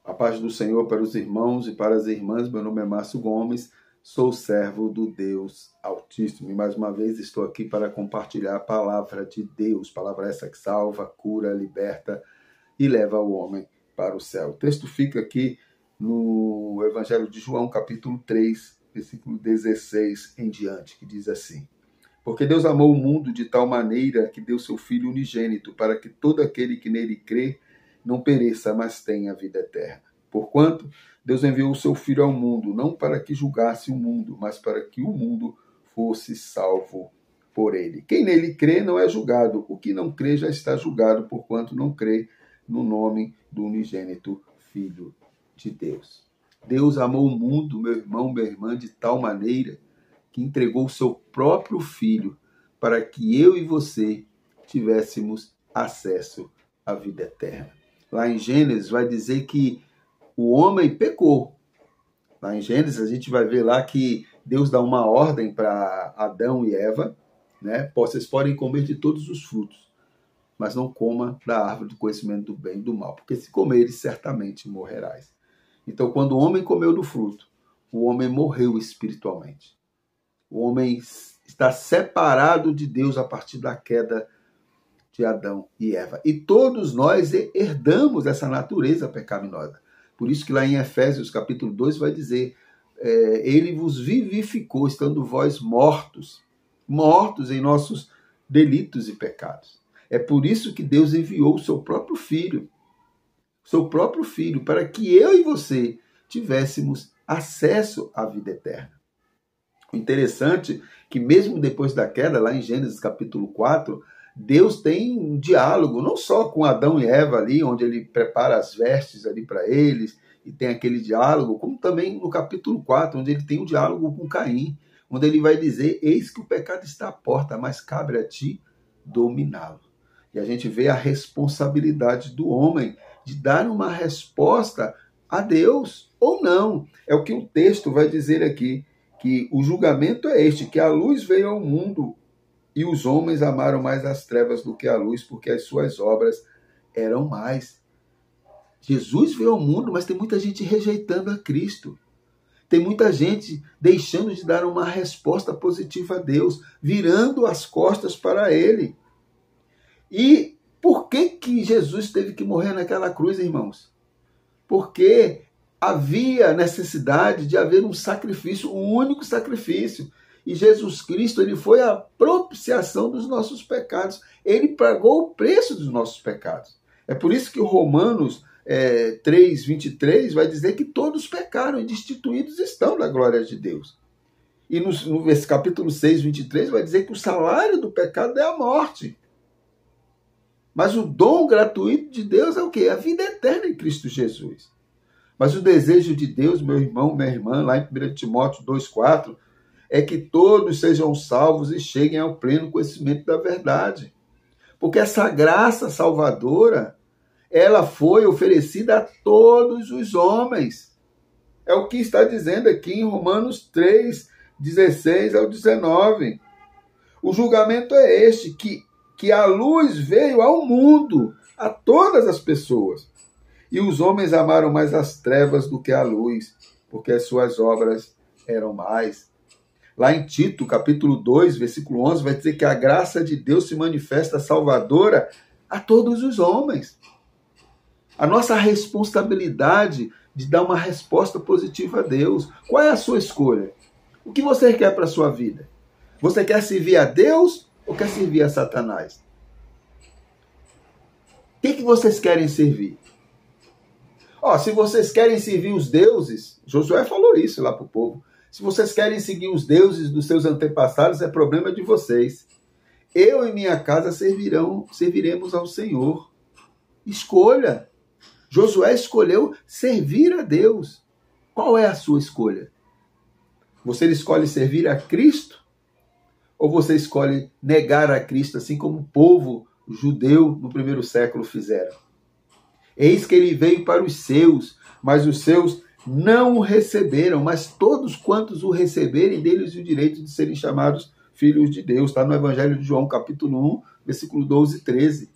A paz do Senhor para os irmãos e para as irmãs. Meu nome é Márcio Gomes, sou servo do Deus Altíssimo. E mais uma vez estou aqui para compartilhar a palavra de Deus, palavra essa que salva, cura, liberta e leva o homem para o céu. O texto fica aqui no Evangelho de João, capítulo 3, versículo 16 em diante, que diz assim: Porque Deus amou o mundo de tal maneira que deu seu Filho unigênito, para que todo aquele que nele crê não pereça, mas tenha vida eterna. Porquanto Deus enviou o seu Filho ao mundo, não para que julgasse o mundo, mas para que o mundo fosse salvo por ele. Quem nele crê não é julgado, o que não crê já está julgado, porquanto não crê no nome do unigênito Filho de Deus. Deus amou o mundo, meu irmão, minha irmã, de tal maneira que entregou o seu próprio Filho para que eu e você tivéssemos acesso à vida eterna. Lá em Gênesis vai dizer que o homem pecou. Lá em Gênesis a gente vai ver lá que Deus dá uma ordem para Adão e Eva, né? Vocês podem comer de todos os frutos, mas não coma da árvore do conhecimento do bem e do mal, porque se comeres certamente morrerás. Então, quando o homem comeu do fruto, o homem morreu espiritualmente. O homem está separado de Deus a partir da queda de Adão e Eva. E todos nós herdamos essa natureza pecaminosa. Por isso que lá em Efésios capítulo 2 vai dizer, ele vos vivificou, estando vós mortos em nossos delitos e pecados. É por isso que Deus enviou o seu próprio Filho, para que eu e você tivéssemos acesso à vida eterna. O interessante é que mesmo depois da queda, lá em Gênesis capítulo 4, Deus tem um diálogo, não só com Adão e Eva ali, onde ele prepara as vestes ali para eles, e tem aquele diálogo, como também no capítulo 4, onde ele tem um diálogo com Caim, onde ele vai dizer, eis que o pecado está à porta, mas cabe a ti dominá-lo. E a gente vê a responsabilidade do homem de dar uma resposta a Deus ou não. É o que o texto vai dizer aqui, que o julgamento é este, que a luz veio ao mundo e os homens amaram mais as trevas do que a luz, porque as suas obras eram mais. Jesus veio ao mundo, mas tem muita gente rejeitando a Cristo. Tem muita gente deixando de dar uma resposta positiva a Deus, virando as costas para Ele. E por que Jesus teve que morrer naquela cruz, irmãos? Porque havia necessidade de haver um sacrifício, um único sacrifício. E Jesus Cristo, ele foi a propiciação dos nossos pecados. Ele pagou o preço dos nossos pecados. É por isso que o Romanos 3:23 vai dizer que todos pecaram e destituídos estão da glória de Deus. E no capítulo 6:23 vai dizer que o salário do pecado é a morte. Mas o dom gratuito de Deus é o quê? A vida eterna em Cristo Jesus. Mas o desejo de Deus, meu irmão, minha irmã, lá em 1 Timóteo 2:4, é que todos sejam salvos e cheguem ao pleno conhecimento da verdade. Porque essa graça salvadora, ela foi oferecida a todos os homens. É o que está dizendo aqui em Romanos 3:16 ao 19. O julgamento é este, que a luz veio ao mundo, a todas as pessoas. E os homens amaram mais as trevas do que a luz, porque as suas obras eram mais. Lá em Tito, capítulo 2, versículo 11, vai dizer que a graça de Deus se manifesta salvadora a todos os homens. A nossa responsabilidade de dar uma resposta positiva a Deus. Qual é a sua escolha? O que você quer para a sua vida? Você quer servir a Deus ou quer servir a Satanás? O que vocês querem servir? Se vocês querem servir os deuses, Josué falou isso lá para o povo. Se vocês querem seguir os deuses dos seus antepassados, é problema de vocês. Eu e minha casa serviremos ao Senhor. Escolha. Josué escolheu servir a Deus. Qual é a sua escolha? Você escolhe servir a Cristo? Ou você escolhe negar a Cristo, assim como o povo judeu no primeiro século fizeram? Eis que ele veio para os seus, mas os seus não o receberam, mas todos quantos o receberem, deles o direito de serem chamados filhos de Deus. Está no Evangelho de João, capítulo 1, versículo 12 e 13.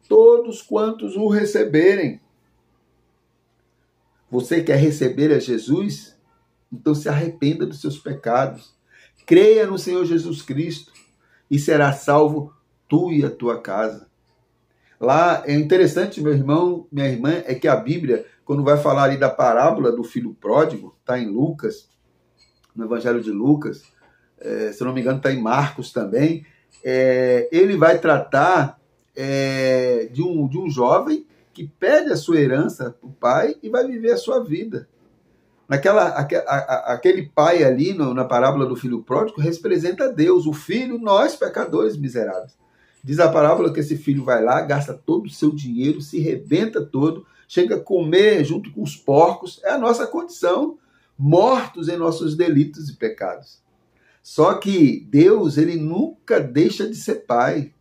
Todos quantos o receberem. Você quer receber a Jesus? Então se arrependa dos seus pecados. Creia no Senhor Jesus Cristo e será salvo tu e a tua casa. Lá é interessante, meu irmão, minha irmã, é que a Bíblia, quando vai falar ali da parábola do filho pródigo, está em Lucas, no Evangelho de Lucas, se eu não me engano está em Marcos também, ele vai tratar de um jovem que pede a sua herança para o pai e vai viver a sua vida. Aquele pai ali, na parábola do filho pródigo, representa Deus, o filho, nós pecadores miseráveis. Diz a parábola que esse filho vai lá, gasta todo o seu dinheiro, se rebenta todo, chega a comer junto com os porcos, é a nossa condição, mortos em nossos delitos e pecados. Só que Deus, ele nunca deixa de ser pai.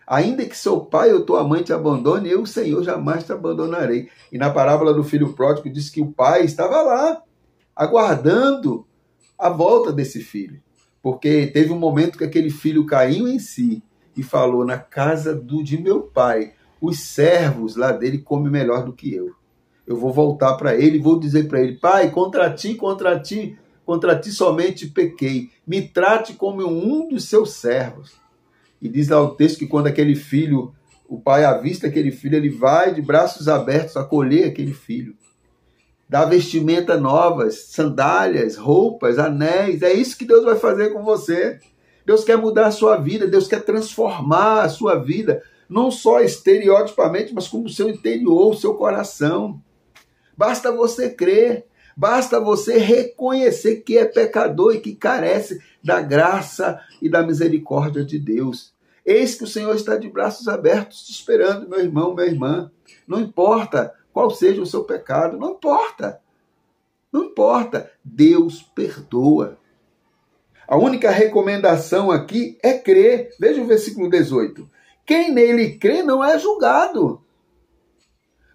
Ainda que seu pai ou tua mãe te abandone, eu, Senhor, jamais te abandonarei. E na parábola do filho pródigo diz que o pai estava lá, aguardando a volta desse filho. Porque teve um momento que aquele filho caiu em si e falou, na casa de meu pai, os servos lá dele comem melhor do que eu. Eu vou voltar para ele e vou dizer para ele, pai, contra ti somente pequei. Me trate como um dos seus servos. E diz lá o texto que quando aquele filho, o pai avista aquele filho, ele vai de braços abertos acolher aquele filho. Dá vestimenta novas, sandálias, roupas, anéis. É isso que Deus vai fazer com você. Deus quer mudar a sua vida, Deus quer transformar a sua vida, não só estereotipamente, mas como o seu interior, o seu coração. Basta você crer. Basta você reconhecer que é pecador e que carece da graça e da misericórdia de Deus. Eis que o Senhor está de braços abertos te esperando, meu irmão, minha irmã. Não importa qual seja o seu pecado, não importa. Não importa. Deus perdoa. A única recomendação aqui é crer. Veja o versículo 18. Quem nele crê não é julgado.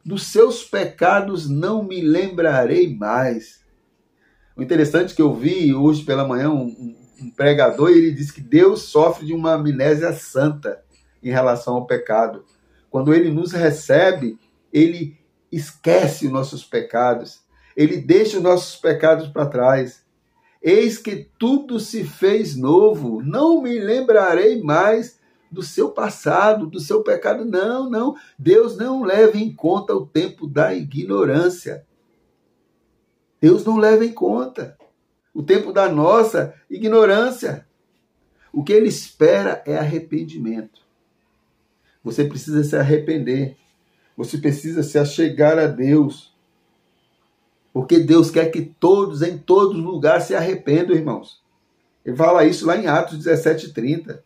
Dos seus pecados não me lembrarei mais. O interessante é que eu vi hoje pela manhã um pregador e ele disse que Deus sofre de uma amnésia santa em relação ao pecado. Quando ele nos recebe, ele esquece os nossos pecados. Ele deixa os nossos pecados para trás. Eis que tudo se fez novo. Não me lembrarei mais do seu passado, do seu pecado. Não, não. Deus não leva em conta o tempo da ignorância. Deus não leva em conta o tempo da nossa ignorância. O que Ele espera é arrependimento. Você precisa se arrepender. Você precisa se achegar a Deus. Porque Deus quer que todos, em todos os lugares, se arrependam, irmãos. Ele fala isso lá em Atos 17:30.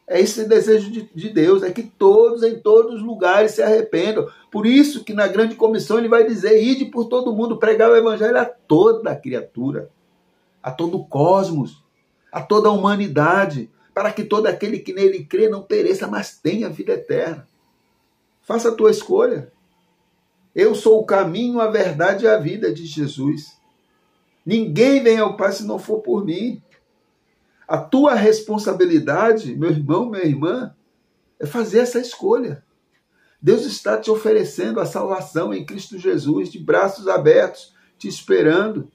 É esse o desejo de Deus, é que todos, em todos os lugares, se arrependam. Por isso que na grande comissão ele vai dizer, ide por todo mundo, pregar o evangelho a toda a criatura, a todo o cosmos, a toda a humanidade, para que todo aquele que nele crê não pereça, mas tenha vida eterna. Faça a tua escolha. Eu sou o caminho, a verdade e a vida de Jesus. Ninguém vem ao Pai se não for por mim. A tua responsabilidade, meu irmão, minha irmã, é fazer essa escolha. Deus está te oferecendo a salvação em Cristo Jesus, de braços abertos, te esperando.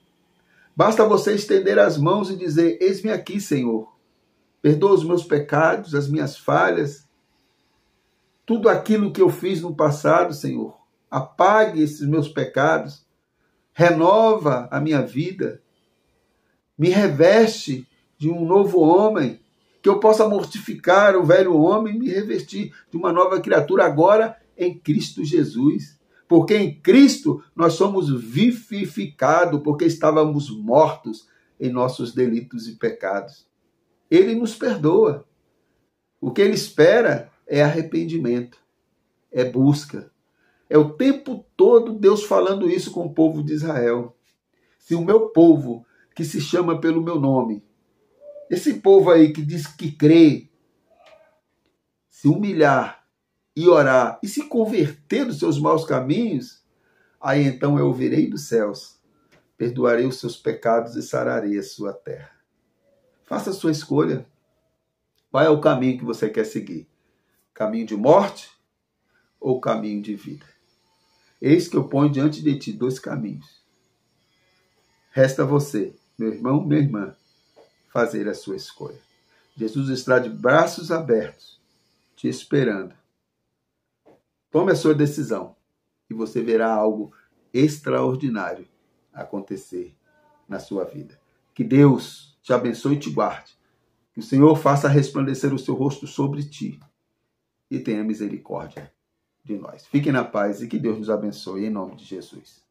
Basta você estender as mãos e dizer, eis-me aqui, Senhor. Perdoa os meus pecados, as minhas falhas, tudo aquilo que eu fiz no passado, Senhor. Apague esses meus pecados, renova a minha vida, me reveste de um novo homem, que eu possa mortificar o velho homem e me revestir de uma nova criatura agora em Cristo Jesus. Porque em Cristo nós somos vivificados, porque estávamos mortos em nossos delitos e pecados. Ele nos perdoa. O que Ele espera é arrependimento, é busca. É o tempo todo Deus falando isso com o povo de Israel. Se o meu povo, que se chama pelo meu nome, esse povo aí que diz que crê, se humilhar e orar e se converter dos seus maus caminhos, aí então eu ouvirei dos céus, perdoarei os seus pecados e sararei a sua terra. Faça a sua escolha. Qual é o caminho que você quer seguir? Caminho de morte ou caminho de vida? Eis que eu ponho diante de ti 2 caminhos. Resta você, meu irmão, minha irmã, fazer a sua escolha. Jesus está de braços abertos, te esperando. Tome a sua decisão e você verá algo extraordinário acontecer na sua vida. Que Deus te abençoe e te guarde. Que o Senhor faça resplandecer o seu rosto sobre ti e tenha misericórdia de nós. Fiquem na paz e que Deus nos abençoe em nome de Jesus.